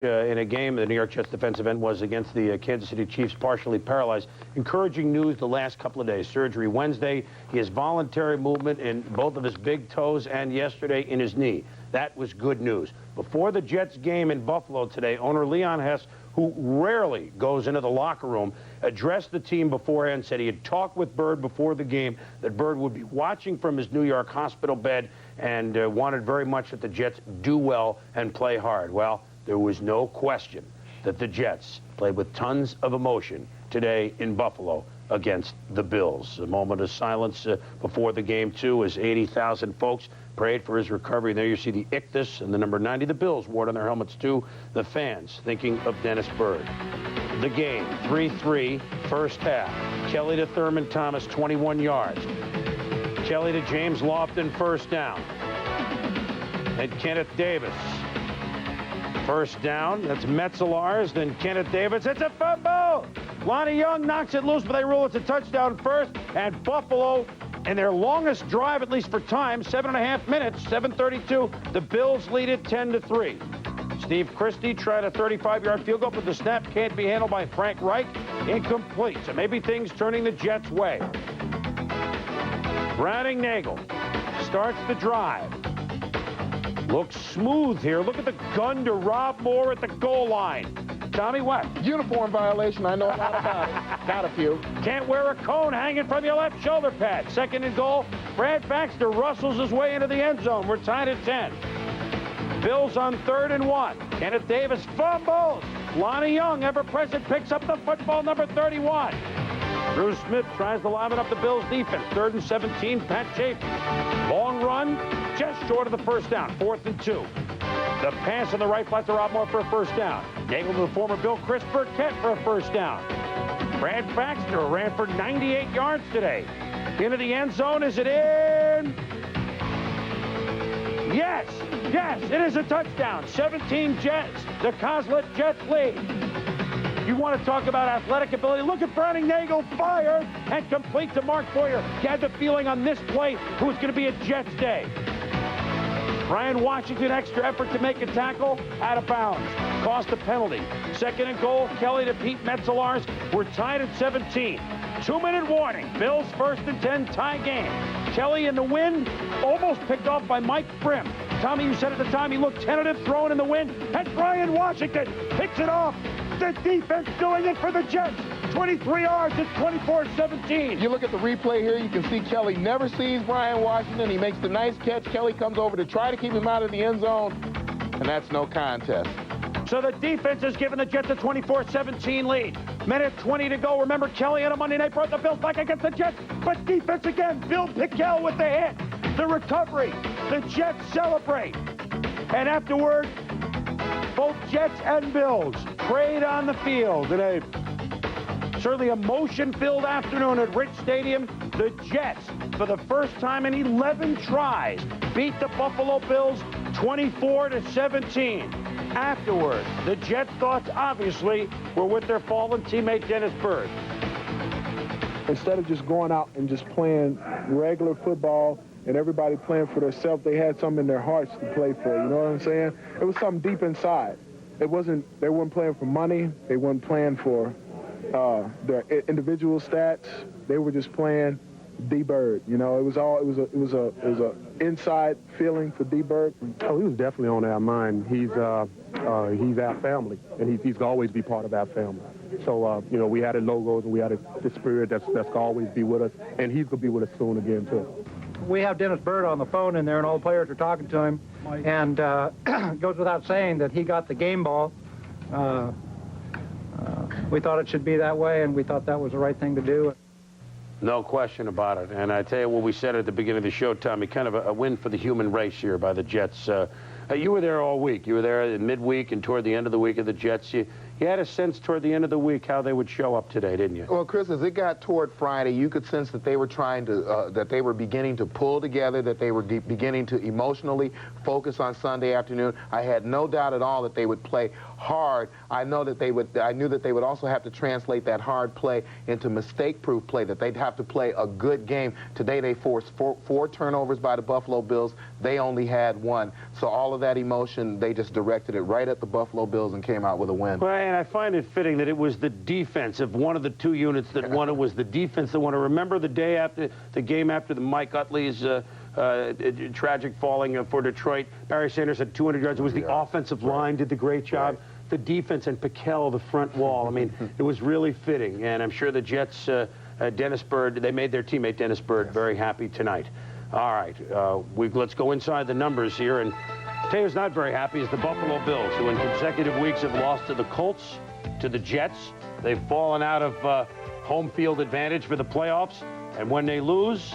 In a game, the New York Jets defensive end was against the Kansas City Chiefs, partially paralyzed. Encouraging news the last couple of days. Surgery Wednesday. He has voluntary movement in both of his big toes and yesterday in his knee. That was good news. Before the Jets game in Buffalo today, owner Leon Hess, who rarely goes into the locker room, addressed the team beforehand, said he had talked with Bird before the game, that Bird would be watching from his New York hospital bed and wanted very much that the Jets do well and play hard. Well, there was no question that the Jets played with tons of emotion today in Buffalo against the Bills. A moment of silence before the game, too, as 80,000 folks prayed for his recovery. There you see the Ictus and the number 90. The Bills wore it on their helmets, too. The fans thinking of Dennis Bird. The game, 3-3, first half. Kelly to Thurman Thomas, 21 yards. Kelly to James Lofton, first down. And Kenneth Davis. First down, that's Metzelars, then Kenneth Davis. It's a fumble! Lonnie Young knocks it loose, but they rule it's a touchdown first. And Buffalo, in their longest drive, at least for time, 7.5 minutes, 7:32, the Bills lead it 10-3. Steve Christie tried a 35-yard field goal, but the snap can't be handled by Frank Reich. Incomplete, so maybe things turning the Jets' way. Browning Nagel starts the drive. Looks smooth here. Look at the gun to Rob Moore at the goal line. Tommy, what? Uniform violation. I know a lot about it. Got a few. Can't wear a cone hanging from your left shoulder pad. Second and goal. Brad Baxter rustles his way into the end zone. We're tied at 10. Bills on 3rd and 1. Kenneth Davis fumbles. Lonnie Young, ever present, picks up the football, number 31. Drew Smith tries to line up the Bills defense. 3rd and 17, Pat Chafee. Long run, just short of the first down. 4th and 2. The pass on the right flat to Rob Moore for a first down. Nagel to the former Bill Chris Burkett for a first down. Brad Baxter ran for 98 yards today. Into the end zone. Is it in? Yes, yes, it is a touchdown. 17 Jets. The Coslet Jets lead. You want to talk about athletic ability? Look at Browning Nagel fired and complete to Mark Boyer. You had the feeling on this play it was going to be a Jets day. Brian Washington, extra effort to make a tackle, out of bounds. Cost a penalty. 2nd and goal, Kelly to Pete Metzelars. We're tied at 17. 2-minute warning. Bills 1st and 10, tie game. Kelly in the wind, almost picked off by Mike Brim. Tommy, you said at the time he looked tentative, throwing in the wind, and Brian Washington picks it off. The defense doing it for the Jets. 23 yards, it's 24-17. You look at the replay here, you can see Kelly never sees Brian Washington. He makes the nice catch. Kelly comes over to try to keep him out of the end zone, and that's no contest. So the defense has given the Jets a 24-17 lead. Minute 20 to go. Remember, Kelly on a Monday night brought the Bills back against the Jets, but defense again. Bill Pickell with the hit. The recovery. The Jets celebrate. And afterward, both Jets and Bills prayed on the field in a certainly emotion-filled afternoon at Rich Stadium. The Jets, for the first time in 11 tries, beat the Buffalo Bills 24-17. Afterward, the Jets' thoughts obviously were with their fallen teammate Dennis Bird. Instead of just going out and just playing regular football and everybody playing for themselves, they had something in their hearts to play for. You know what I'm saying? It was something deep inside. They weren't playing for money. They weren't playing for their individual stats. They were just playing D-Bird. You know, it was a inside feeling for D-Bird. Oh, he was definitely on our mind. He's our family, and he's always be part of our family. So, you know, we had the logos and we had the spirit that's going to always be with us, and he's going to be with us soon again, too. We have Dennis Bird on the phone in there, and all the players are talking to him. And it goes without saying that he got the game ball. We thought it should be that way, and we thought that was the right thing to do. No question about it. And I tell you what we said at the beginning of the show, Tommy, kind of a win for the human race here by the Jets. You were there all week. You were there in midweek and toward the end of the week of the Jets. You You had a sense toward the end of the week how they would show up today, didn't you? Well, Chris, as it got toward Friday, you could sense that they were trying to, that they were beginning to pull together, that they were beginning to emotionally focus on Sunday afternoon. I had no doubt at all that they would play hard. I knew that they would also have to translate that hard play into mistake-proof play, that they'd have to play a good game. Today they forced four turnovers by the Buffalo Bills. They only had one. So all of that emotion, they just directed it right at the Buffalo Bills and came out with a win. Well, and I find it fitting that it was the defense of one of the two units that won. It was the defense that won. I remember the day after the game after the Mike Utley's tragic falling for Detroit. Barry Sanders had 200 yards. It was the offensive line did the great job. Right. The defense and Piquel, the front wall. I mean, it was really fitting. And I'm sure the Jets, Dennis Byrd, they made their teammate Dennis Byrd very happy tonight. All right, let's go inside the numbers here. And I'll tell you who's not very happy is the Buffalo Bills, who in consecutive weeks have lost to the Colts, to the Jets. They've fallen out of home field advantage for the playoffs. And when they lose,